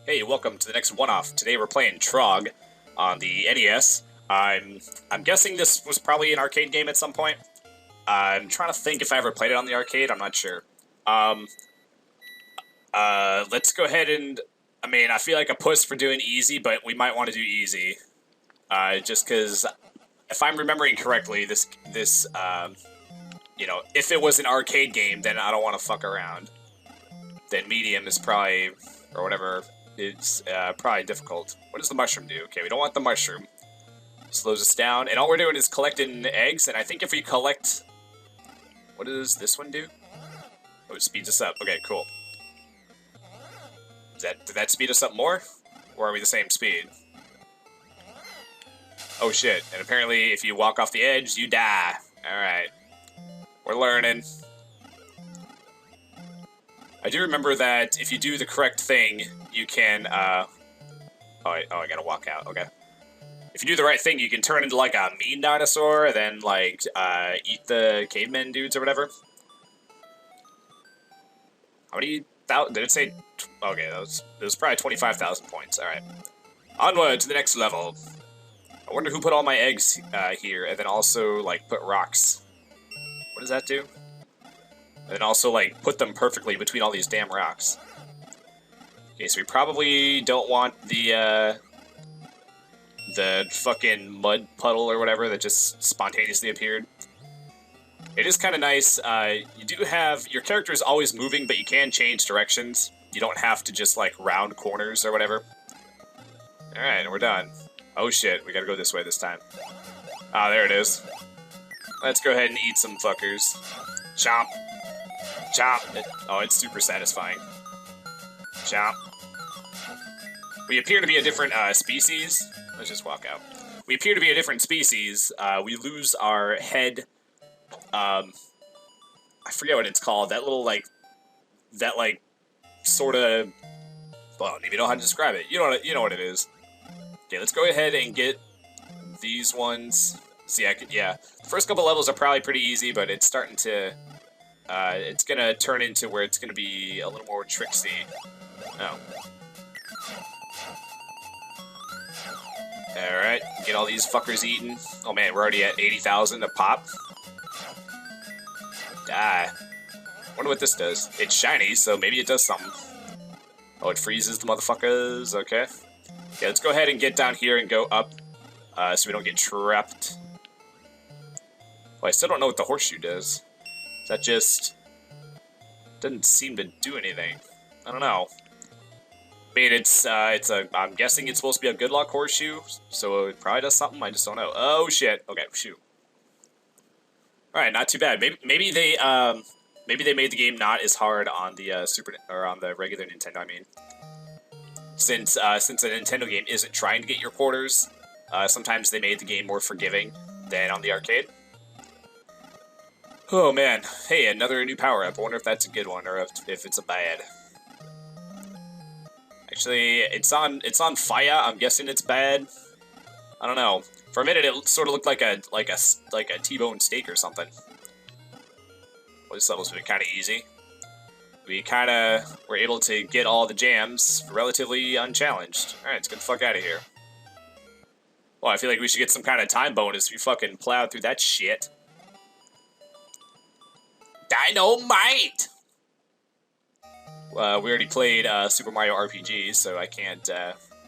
Hey, welcome to the next one-off. Today we're playing Trog on the NES. I'm guessing this was probably an arcade game at some point. I'm trying to think if I ever played it on the arcade. I'm not sure. Um, let's go ahead and. I mean, I feel like a puss for doing easy, but we might want to do easy. Just because, if I'm remembering correctly, if it was an arcade game, then I don't want to fuck around. Then medium is probably, or whatever. It's probably difficult. What does the mushroom do? Okay, we don't want the mushroom. Slows us down, and all we're doing is collecting eggs, and I think if we collect... What does this one do? Oh, it speeds us up. Okay, cool. Did that speed us up more? Or are we the same speed? Oh shit, and apparently if you walk off the edge, you die. Alright. We're learning. I do remember that if you do the correct thing, you can, Oh, I gotta walk out, okay. If you do the right thing, you can turn into, like, a mean dinosaur, and then, like, eat the cavemen dudes or whatever. How many thousand? Did it say? Okay, it was probably 25,000 points, alright. Onward to the next level. I wonder who put all my eggs, here, and then also, like, put rocks. What does that do? And then also, like, put them perfectly between all these damn rocks. Okay, so we probably don't want the fucking mud puddle or whatever that just spontaneously appeared. It is kind of nice. You do have... Your character is always moving, but you can change directions. You don't have to just, like, round corners or whatever. Alright, we're done. Oh shit, we gotta go this way this time. Ah, there it is. Let's go ahead and eat some fuckers. Chomp. Chomp. Oh, it's super satisfying. Chomp. We appear to be a different species. Let's just walk out. We appear to be a different species. We lose our head. I forget what it's called. That little, like, sort of. Well, I don't even know how to describe it. You know what it is. Okay, let's go ahead and get these ones. See, yeah. The first couple levels are probably pretty easy, but it's starting to. It's gonna turn into where it's gonna be a little more tricksy. Oh. Alright, get all these fuckers eaten. Oh man, we're already at 80,000 a pop. Die. Wonder what this does. It's shiny, so maybe it does something. Oh, it freezes the motherfuckers. Okay. Okay, let's go ahead and get down here and go up, so we don't get trapped. Well, I still don't know what the horseshoe does. That just doesn't seem to do anything. I don't know. I mean, I'm guessing it's supposed to be a good luck horseshoe, so it probably does something. I just don't know. Oh shit. Okay, shoot. All right, not too bad. Maybe they made the game not as hard on the on the regular Nintendo. I mean, since a Nintendo game isn't trying to get your quarters, sometimes they made the game more forgiving than on the arcade. Oh man, hey, another new power-up. I wonder if that's a good one or if it's a bad. Actually, it's on fire. I'm guessing it's bad. I don't know. For a minute, it sort of looked like a T-bone steak or something. Well, this level's been kind of easy. We kind of were able to get all the jams relatively unchallenged. All right, let's get the fuck out of here. Well, I feel like we should get some kind of time bonus if we fucking plowed through that shit. Dynamite! We already played Super Mario RPG, so I can't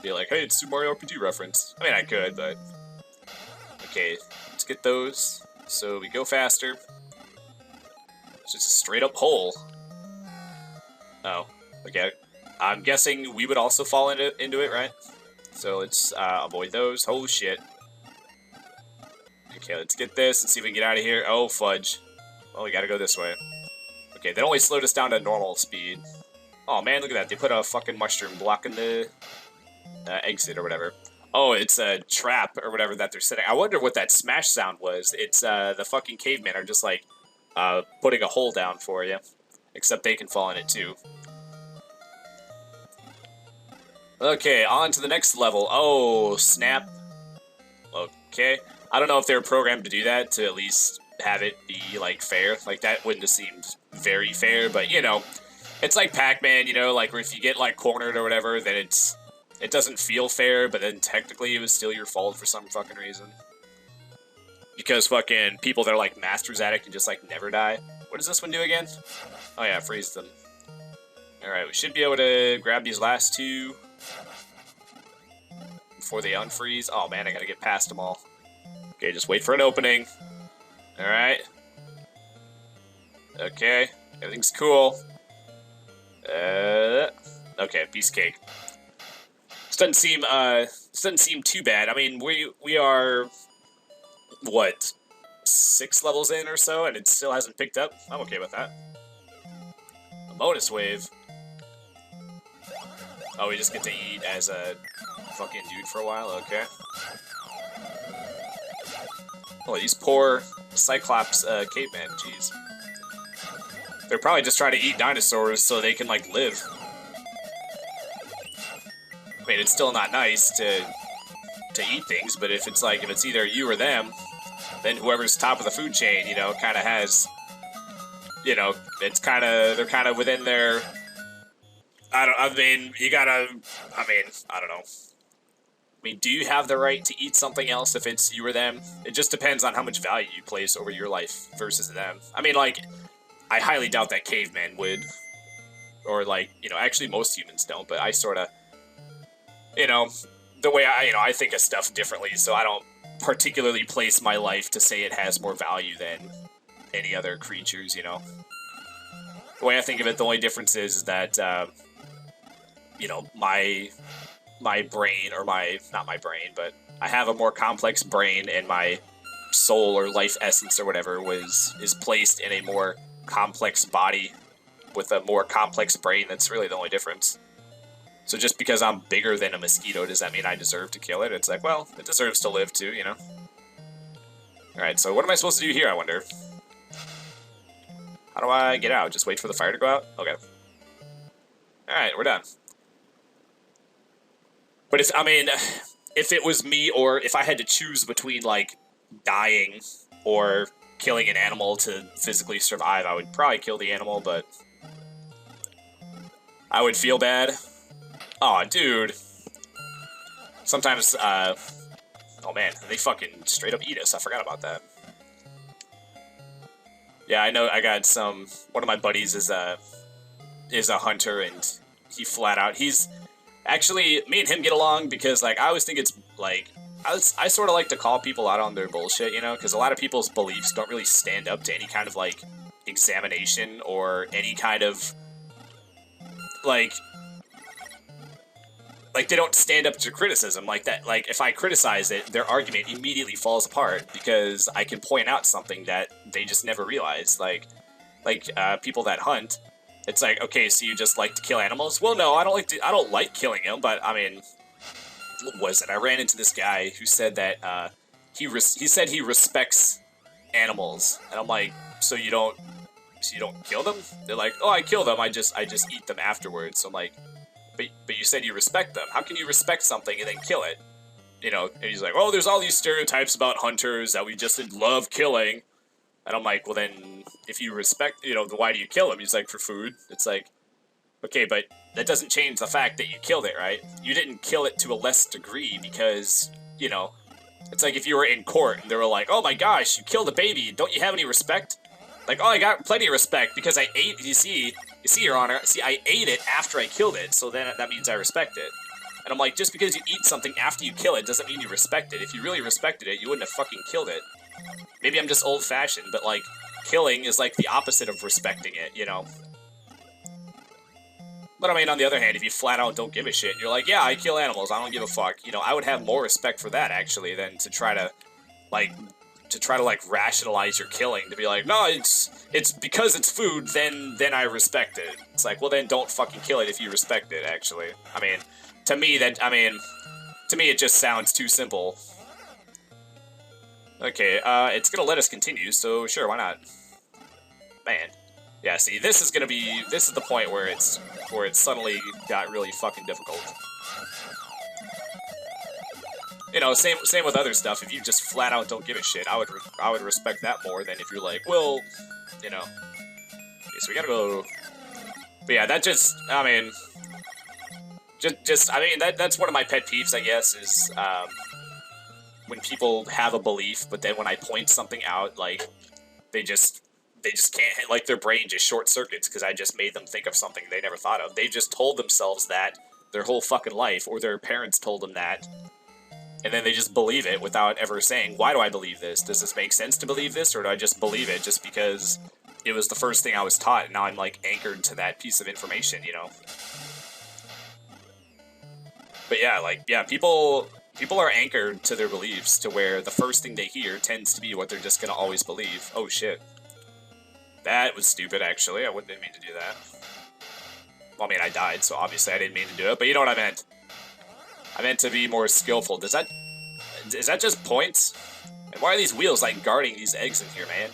be like, hey, it's Super Mario RPG reference. I mean, I could, but... Okay, let's get those, so we go faster. It's just a straight-up hole. Oh, okay. I'm guessing we would also fall into it, right? So let's avoid those. Oh, shit. Okay, let's get this and see if we can get out of here. Oh, fudge. Well, we gotta go this way. Okay, that only slowed us down to normal speed. Oh man, look at that. They put a fucking mushroom blocking the exit or whatever. Oh, it's a trap or whatever that they're setting. I wonder what that smash sound was. It's the fucking cavemen are just like putting a hole down for you. Except they can fall in it too. Okay, on to the next level. Oh, snap. Okay. I don't know if they were programmed to do that, to at least have it be, like, fair. Like, that wouldn't have seemed very fair, but, you know, It's like Pac-Man, you know, like where if you get like cornered or whatever, then it doesn't feel fair, but then technically it was still your fault for some fucking reason. Because fucking people that are like masters at it can just like never die. What does this one do again? Oh yeah, freeze them. Alright, we should be able to grab these last two before they unfreeze. Oh man, I gotta get past them all. Okay, just wait for an opening. Alright. Okay, everything's cool. Okay, piece of cake. This doesn't seem too bad. I mean, we are what, 6 levels in or so, and it still hasn't picked up. I'm okay with that. A bonus wave. Oh, we just get to eat as a fucking dude for a while. Okay. Oh, these poor Cyclops cavemen. Jeez. They're probably just trying to eat dinosaurs so they can like live. I mean, it's still not nice to eat things, but if it's either you or them, then whoever's top of the food chain, you know, kind of has, you know, they're kind of within their. I don't know. I mean, do you have the right to eat something else if it's you or them? It just depends on how much value you place over your life versus them. I mean, like, I highly doubt that cavemen would, or like, you know, actually most humans don't, but I sort of, you know, the way I think of stuff differently, so I don't particularly place my life to say it has more value than any other creatures, you know. The way I think of it, the only difference is that, you know, my brain, or not my brain, but I have a more complex brain, and my soul or life essence or whatever is placed in a more complex body with a more complex brain. That's really the only difference. So just because I'm bigger than a mosquito, does that mean I deserve to kill it? It's like, well, it deserves to live too, you know? Alright, so what am I supposed to do here, I wonder? How do I get out? Just wait for the fire to go out? Okay. Alright, we're done. But if it was me, or if I had to choose between, like, dying or killing an animal to physically survive, I would probably kill the animal, but I would feel bad. Aw, dude. Sometimes, oh man, they fucking straight up eat us. I forgot about that. Yeah, I know, I got one of my buddies is a hunter, and he flat out, actually, me and him get along because, like, I always think it's, like, I sort of like to call people out on their bullshit, you know, because a lot of people's beliefs don't really stand up to any kind of, like, examination or any kind of, like, they don't stand up to criticism like that. Like, if I criticize it, their argument immediately falls apart because I can point out something that they just never realized. Like people that hunt, it's like, okay, so you just like to kill animals? Well, no, I don't like killing them, but I mean, what was it? I ran into this guy who said that he said he respects animals, and I'm like, so you don't kill them? They're like, oh, I kill them. I just eat them afterwards. So I'm like, but you said you respect them. How can you respect something and then kill it? You know, and he's like, oh, there's all these stereotypes about hunters that we just love killing. And I'm like, well then, if you respect, you know, why do you kill them? He's like, for food. It's like, okay, but that doesn't change the fact that you killed it, right? You didn't kill it to a less degree because, you know, it's like if you were in court and they were like, oh my gosh, you killed a baby. Don't you have any respect? Like, oh, I got plenty of respect because I ate, you see, Your Honor, I ate it after I killed it, so then that means I respect it. And I'm like, just because you eat something after you kill it doesn't mean you respect it. If you really respected it, you wouldn't have fucking killed it. Maybe I'm just old-fashioned, but, like, killing is, like, the opposite of respecting it, you know? But, I mean, on the other hand, if you flat out don't give a shit, and you're like, yeah, I kill animals, I don't give a fuck, you know, I would have more respect for that, actually, than to try to, like, rationalize your killing, to be like, no, it's because it's food, then I respect it. It's like, well, then don't fucking kill it if you respect it, actually. I mean, to me, it just sounds too simple. Okay, it's gonna let us continue, so sure, why not? Man. Yeah, see, this is the point where it suddenly got really fucking difficult. You know, same with other stuff. If you just flat out don't give a shit, I would respect that more than if you're like, well, you know. Okay, so we gotta go But yeah, that just, I mean, I mean, that's one of my pet peeves, I guess, is when people have a belief, but then when I point something out, like, they just can't, like, their brain just short circuits because I just made them think of something they never thought of. They just told themselves that their whole fucking life, or their parents told them that, and then they just believe it without ever saying, why do I believe this? Does this make sense to believe this, or do I just believe it just because it was the first thing I was taught, and now I'm, like, anchored to that piece of information, you know? But yeah, like, yeah, people are anchored to their beliefs to where the first thing they hear tends to be what they're just gonna always believe. Oh shit. That was stupid, actually. I didn't mean to do that. Well, I mean, I died, so obviously I didn't mean to do it, but you know what I meant. I meant to be more skillful. Is that just points? And why are these wheels, like, guarding these eggs in here, man?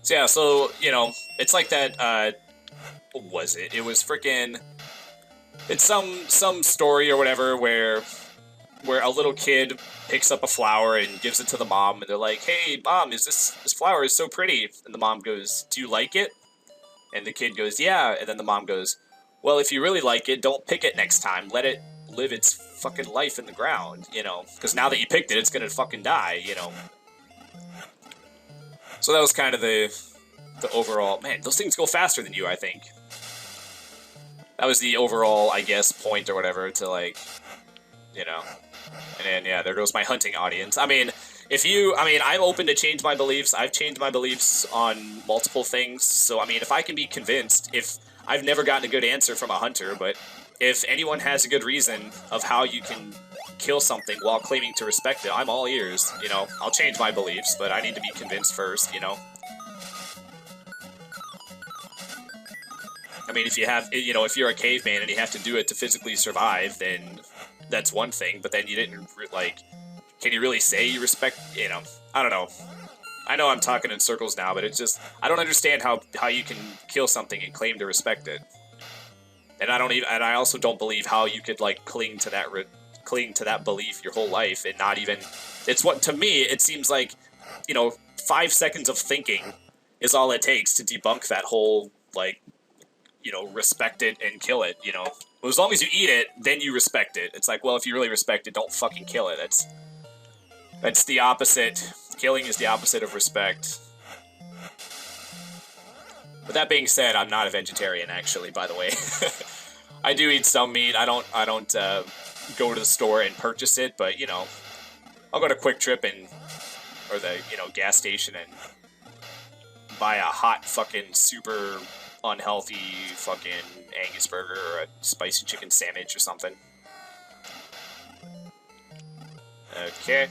So yeah, so, you know, it's like that, what was it? It was freaking... It's some story or whatever where a little kid picks up a flower and gives it to the mom, and they're like, "Hey, mom, this flower is so pretty." And the mom goes, "Do you like it?" And the kid goes, "Yeah." And then the mom goes, "Well, if you really like it, don't pick it next time. Let it live its fucking life in the ground, you know? Because now that you picked it, it's gonna fucking die, you know?" So that was kind of the overall... Man, those things go faster than you, I think. That was the overall, I guess, point or whatever to, like, you know. And then, yeah, there goes my hunting audience. I mean, I'm open to change my beliefs. I've changed my beliefs on multiple things. So, I mean, if I can be convinced, if I've never gotten a good answer from a hunter, but if anyone has a good reason of how you can kill something while claiming to respect it, I'm all ears, you know. I'll change my beliefs, but I need to be convinced first, you know. I mean, if you have, you know, if you're a caveman and you have to do it to physically survive, then that's one thing, but then you didn't, like, can you really say you respect, you know, I don't know. I know I'm talking in circles now, but it's just, I don't understand how you can kill something and claim to respect it. And I also don't believe how you could, like, cling to that belief your whole life and not even, to me, it seems like, you know, 5 seconds of thinking is all it takes to debunk that whole, like, you know, respect it and kill it, you know. Well, as long as you eat it, then you respect it. It's like, well, if you really respect it, don't fucking kill it. That's the opposite. Killing is the opposite of respect. But that being said, I'm not a vegetarian, actually, by the way. I do eat some meat. I don't go to the store and purchase it, but, you know, I'll go to Quick Trip or the, you know, gas station and buy a hot fucking super unhealthy fucking Angus burger or a spicy chicken sandwich or something. Okay.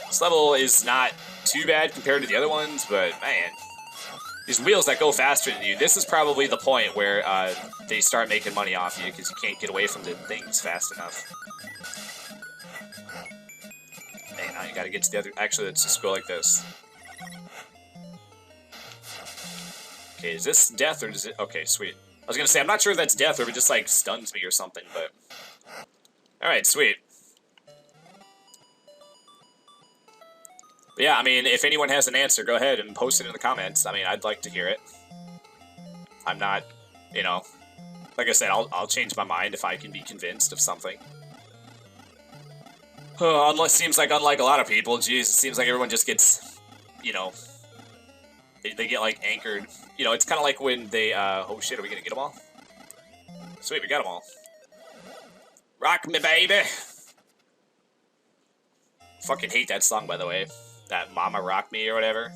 This level is not too bad compared to the other ones, but man, these wheels that go faster than you, this is probably the point where they start making money off you because you can't get away from the things fast enough. Hey, now you gotta get to the other... Actually, let's just go like this. Okay, is this death, or does it... Okay, sweet. I was gonna say, I'm not sure if that's death, or if it just, like, stuns me or something, but... Alright, sweet. But yeah, I mean, if anyone has an answer, go ahead and post it in the comments. I mean, I'd like to hear it. I'm not, you know... Like I said, I'll change my mind if I can be convinced of something. Unless, seems like, unlike a lot of people, geez, it seems like everyone just gets, you know... They get, like, anchored. You know, it's kind of like when they, oh shit, are we gonna get them all? Sweet, we got them all. Rock me, baby! Fucking hate that song, by the way. That Mama Rock Me or whatever.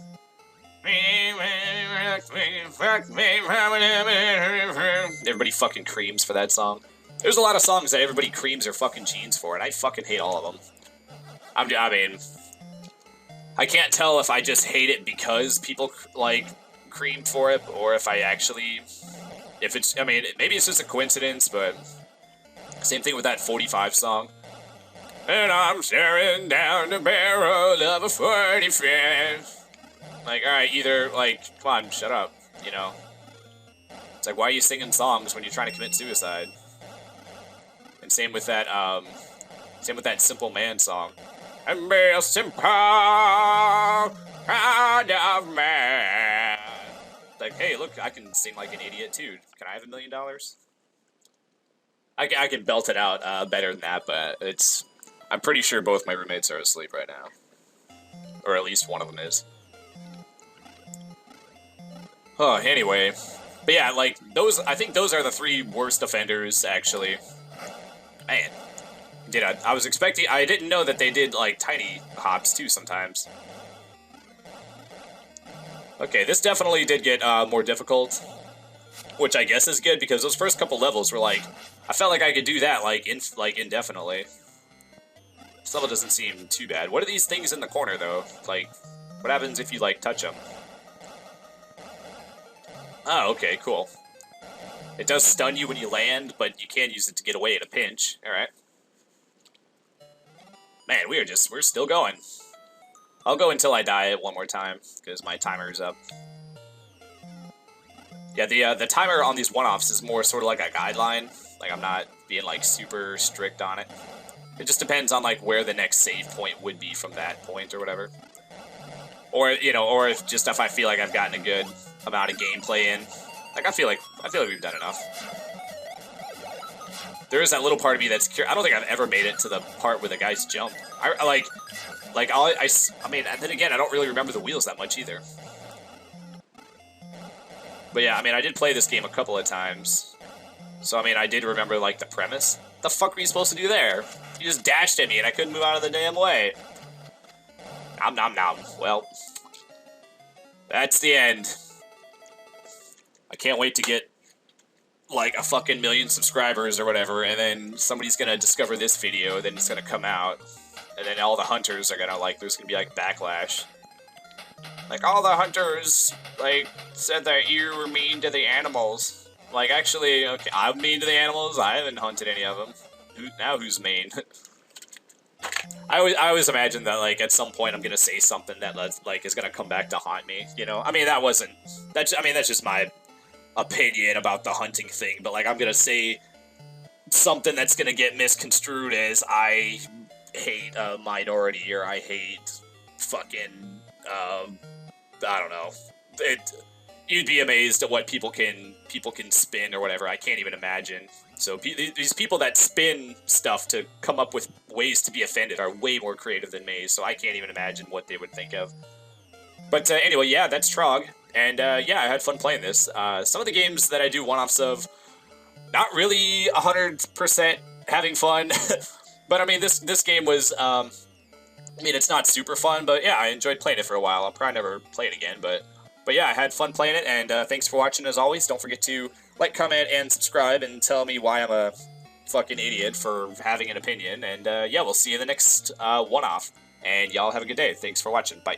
Everybody fucking creams for that song. There's a lot of songs that everybody creams their fucking jeans for, and I fucking hate all of them. I mean... I can't tell if I just hate it because people, like, cream for it, or if I actually... If it's... I mean, maybe it's just a coincidence, but... Same thing with that 45 song. And I'm staring down the barrel of a 45. Like, alright, either, like, come on, shut up, you know? It's like, why are you singing songs when you're trying to commit suicide? And same with that Simple Man song. And be a simple kind of man. like, hey, look, I can sing like an idiot too. Can I have $1 million? I can belt it out better than that, but I'm pretty sure both my roommates are asleep right now. Or at least one of them is. Oh, anyway. But yeah, like, I think those are the 3 worst offenders, actually. Man. I didn't know that they did, like, tiny hops, too, sometimes. Okay, this definitely did get more difficult. Which I guess is good, because those first couple levels were like... I felt like I could do that, like, indefinitely. This level doesn't seem too bad. What are these things in the corner, though? Like, what happens if you, like, touch them? Oh, okay, cool. It does stun you when you land, but you can use it to get away in a pinch. Alright. Man, we're still going. I'll go until I die one more time, because my timer's up. Yeah, the timer on these one-offs is more sort of like a guideline. Like, I'm not being, like, super strict on it. It just depends on, like, where the next save point would be from that point or whatever. Or, you know, or if I feel like I've gotten a good amount of gameplay in. Like, I feel like we've done enough. There is that little part of me that's curious. I don't think I've ever made it to the part where the guys jump. I mean, and then again, I don't really remember the wheels that much either. But yeah, I mean, I did play this game a couple of times. So, I mean, I did remember, like, the premise. What the fuck were you supposed to do there? You just dashed at me and I couldn't move out of the damn way. Nom nom nom. Well, that's the end. I can't wait to get, like, a fucking 1 million subscribers or whatever, and then somebody's gonna discover this video, then it's gonna come out, and then all the hunters are gonna, like, there's gonna be, like, backlash. Like, all the hunters, like, said that you were mean to the animals. Like, actually, okay, I'm mean to the animals, I haven't hunted any of them. Now who's mean? I always imagine that, like, at some point I'm gonna say something that, like, is gonna come back to haunt me, you know? I mean, that's just my opinion about the hunting thing, but, like, I'm gonna say something that's gonna get misconstrued as I hate a minority, or I hate fucking, I don't know. You'd be amazed at what people can spin or whatever. I can't even imagine. So these people that spin stuff to come up with ways to be offended are way more creative than me, so I can't even imagine what they would think of. But anyway, yeah, that's Trog. And yeah, I had fun playing this. Some of the games that I do one-offs of, not really 100% having fun. But I mean, this game was, I mean, it's not super fun, but yeah, I enjoyed playing it for a while. I'll probably never play it again, but yeah, I had fun playing it, and thanks for watching as always. Don't forget to like, comment, and subscribe, and tell me why I'm a fucking idiot for having an opinion. And yeah, we'll see you in the next one-off. And y'all have a good day. Thanks for watching. Bye.